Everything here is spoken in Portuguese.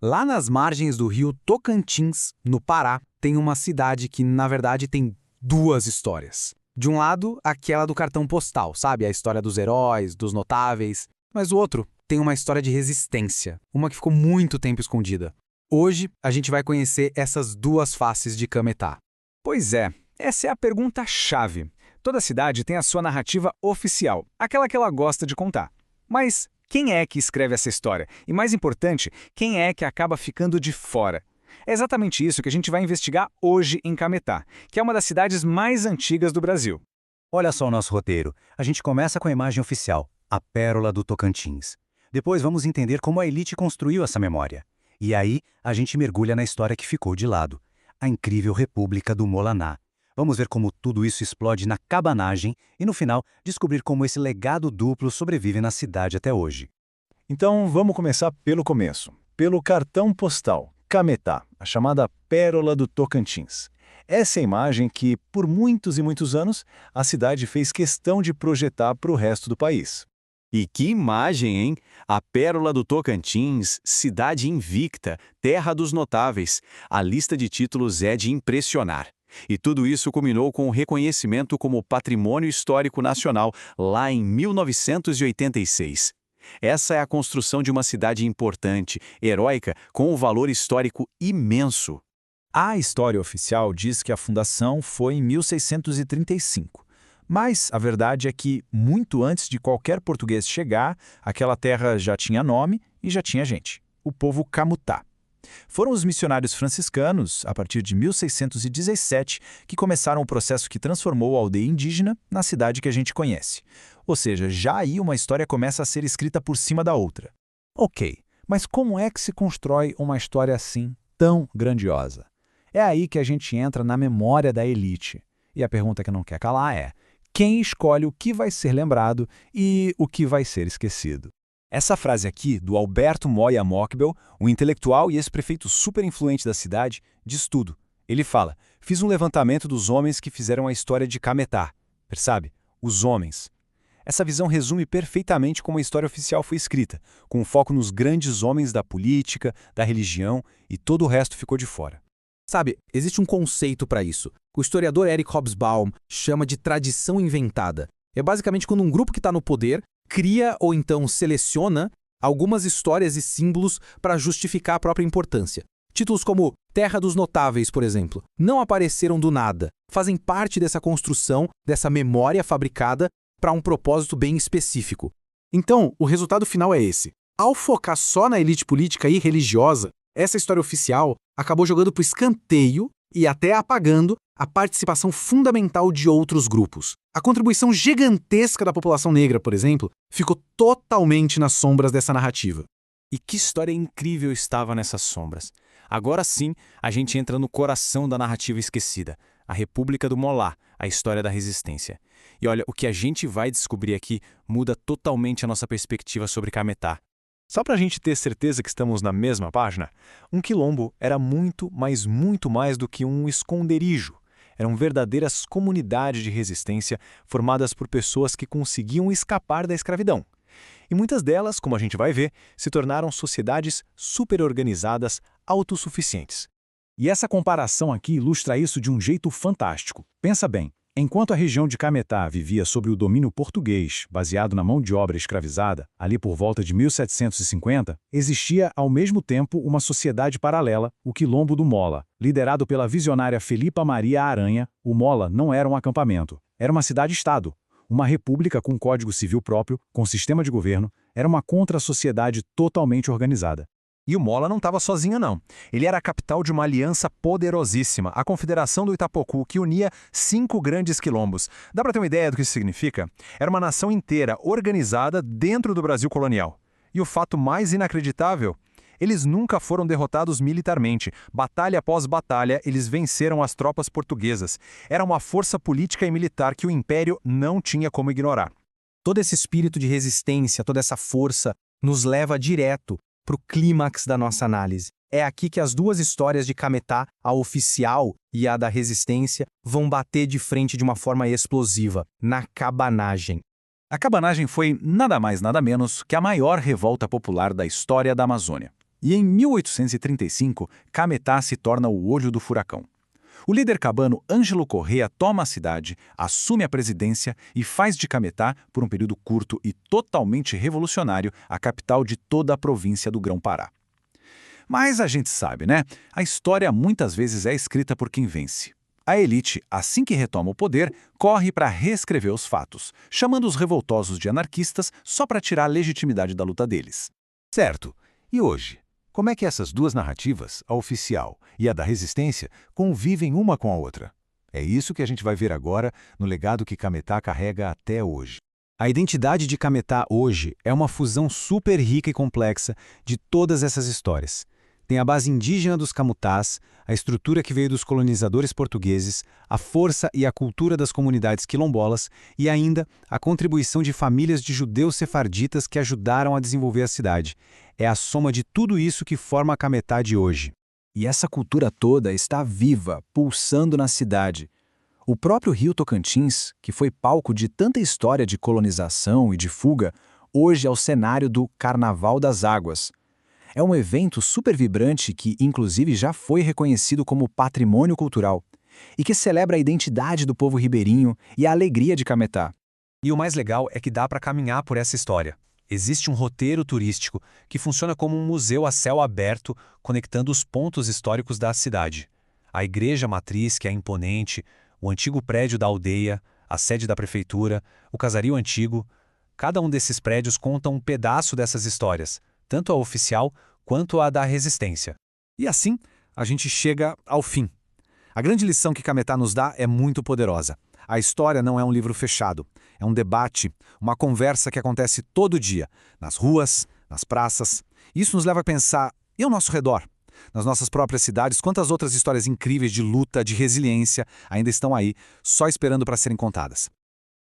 Lá nas margens do rio Tocantins, no Pará, tem uma cidade que, na verdade, tem duas histórias. De um lado, aquela do cartão postal, sabe? A história dos heróis, dos notáveis. Mas o outro tem uma história de resistência, uma que ficou muito tempo escondida. Hoje, a gente vai conhecer essas duas faces de Cametá. Pois é, essa é a pergunta-chave. Toda cidade tem a sua narrativa oficial, aquela que ela gosta de contar. Mas quem é que escreve essa história? E mais importante, quem é que acaba ficando de fora? É exatamente isso que a gente vai investigar hoje em Cametá, que é uma das cidades mais antigas do Brasil. Olha só o nosso roteiro. A gente começa com a imagem oficial, a Pérola do Tocantins. Depois vamos entender como a elite construiu essa memória. E aí, a gente mergulha na história que ficou de lado, a incrível República do Molaná. Vamos ver como tudo isso explode na cabanagem e, no final, descobrir como esse legado duplo sobrevive na cidade até hoje. Então vamos começar pelo começo, pelo cartão postal, Cametá, a chamada Pérola do Tocantins. Essa é a imagem que, por muitos e muitos anos, a cidade fez questão de projetar para o resto do país. E que imagem, hein? A Pérola do Tocantins, cidade invicta, terra dos notáveis. A lista de títulos é de impressionar. E tudo isso culminou com o reconhecimento como Patrimônio Histórico Nacional, lá em 1986. Essa é a construção de uma cidade importante, heróica, com um valor histórico imenso. A história oficial diz que a fundação foi em 1635. Mas a verdade é que, muito antes de qualquer português chegar, aquela terra já tinha nome e já tinha gente. O povo Camutá. Foram os missionários franciscanos, a partir de 1617, que começaram o processo que transformou a aldeia indígena na cidade que a gente conhece. Ou seja, já aí uma história começa a ser escrita por cima da outra. Ok, mas como é que se constrói uma história assim, tão grandiosa? É aí que a gente entra na memória da elite. E a pergunta que não quer calar é: quem escolhe o que vai ser lembrado e o que vai ser esquecido? Essa frase aqui, do Alberto Moya Mokbel, um intelectual e ex-prefeito super influente da cidade, diz tudo. Ele fala: fiz um levantamento dos homens que fizeram a história de Cametá. Percebe? Os homens. Essa visão resume perfeitamente como a história oficial foi escrita, com foco nos grandes homens da política, da religião, e todo o resto ficou de fora. Sabe, existe um conceito para isso. O historiador Eric Hobsbawm chama de tradição inventada. É basicamente quando um grupo que está no poder cria ou então seleciona algumas histórias e símbolos para justificar a própria importância. Títulos como Terra dos Notáveis, por exemplo, não apareceram do nada. Fazem parte dessa construção, dessa memória fabricada para um propósito bem específico. Então, o resultado final é esse. Ao focar só na elite política e religiosa, essa história oficial acabou jogando para o escanteio e até apagando a participação fundamental de outros grupos. A contribuição gigantesca da população negra, por exemplo, ficou totalmente nas sombras dessa narrativa. E que história incrível estava nessas sombras. Agora sim, a gente entra no coração da narrativa esquecida, a República do Molá, a história da resistência. E olha, o que a gente vai descobrir aqui muda totalmente a nossa perspectiva sobre Cametá. Só para a gente ter certeza que estamos na mesma página, um quilombo era muito, mas muito mais do que um esconderijo. Eram verdadeiras comunidades de resistência formadas por pessoas que conseguiam escapar da escravidão. E muitas delas, como a gente vai ver, se tornaram sociedades superorganizadas, autossuficientes. E essa comparação aqui ilustra isso de um jeito fantástico. Pensa bem. Enquanto a região de Cametá vivia sob o domínio português, baseado na mão de obra escravizada, ali por volta de 1750, existia ao mesmo tempo uma sociedade paralela, o Quilombo do Mola. Liderado pela visionária Felipa Maria Aranha, o Mola não era um acampamento, era uma cidade-estado. Uma república com código civil próprio, com sistema de governo, era uma contra-sociedade totalmente organizada. E o Mola não estava sozinho, não. Ele era a capital de uma aliança poderosíssima, a Confederação do Itapocu, que unia 5 grandes quilombos. Dá para ter uma ideia do que isso significa? Era uma nação inteira, organizada dentro do Brasil colonial. E o fato mais inacreditável? Eles nunca foram derrotados militarmente. Batalha após batalha, eles venceram as tropas portuguesas. Era uma força política e militar que o Império não tinha como ignorar. Todo esse espírito de resistência, toda essa força, nos leva direto para o clímax da nossa análise. É aqui que as duas histórias de Cametá, a oficial e a da resistência, vão bater de frente de uma forma explosiva, na cabanagem. A cabanagem foi nada mais nada menos que a maior revolta popular da história da Amazônia. E em 1835, Cametá se torna o olho do furacão. O líder cabano Ângelo Correa toma a cidade, assume a presidência e faz de Cametá, por um período curto e totalmente revolucionário, a capital de toda a província do Grão-Pará. Mas a gente sabe, né? A história muitas vezes é escrita por quem vence. A elite, assim que retoma o poder, corre para reescrever os fatos, chamando os revoltosos de anarquistas só para tirar a legitimidade da luta deles. Certo. E hoje? Como é que essas duas narrativas, a oficial e a da resistência, convivem uma com a outra? É isso que a gente vai ver agora no legado que Cametá carrega até hoje. A identidade de Cametá hoje é uma fusão super rica e complexa de todas essas histórias. Tem a base indígena dos camutás, a estrutura que veio dos colonizadores portugueses, a força e a cultura das comunidades quilombolas e ainda a contribuição de famílias de judeus sefarditas que ajudaram a desenvolver a cidade. É a soma de tudo isso que forma a Cametá de hoje. E essa cultura toda está viva, pulsando na cidade. O próprio rio Tocantins, que foi palco de tanta história de colonização e de fuga, hoje é o cenário do Carnaval das Águas. É um evento super vibrante que, inclusive, já foi reconhecido como patrimônio cultural e que celebra a identidade do povo ribeirinho e a alegria de Cametá. E o mais legal é que dá para caminhar por essa história. Existe um roteiro turístico que funciona como um museu a céu aberto, conectando os pontos históricos da cidade. A igreja matriz, que é imponente, o antigo prédio da aldeia, a sede da prefeitura, o casario antigo. Cada um desses prédios conta um pedaço dessas histórias, tanto a oficial quanto a da resistência. E assim, a gente chega ao fim. A grande lição que Cametá nos dá é muito poderosa. A história não é um livro fechado, é um debate, uma conversa que acontece todo dia, nas ruas, nas praças. Isso nos leva a pensar, e ao nosso redor? Nas nossas próprias cidades, quantas outras histórias incríveis de luta, de resiliência ainda estão aí, só esperando para serem contadas.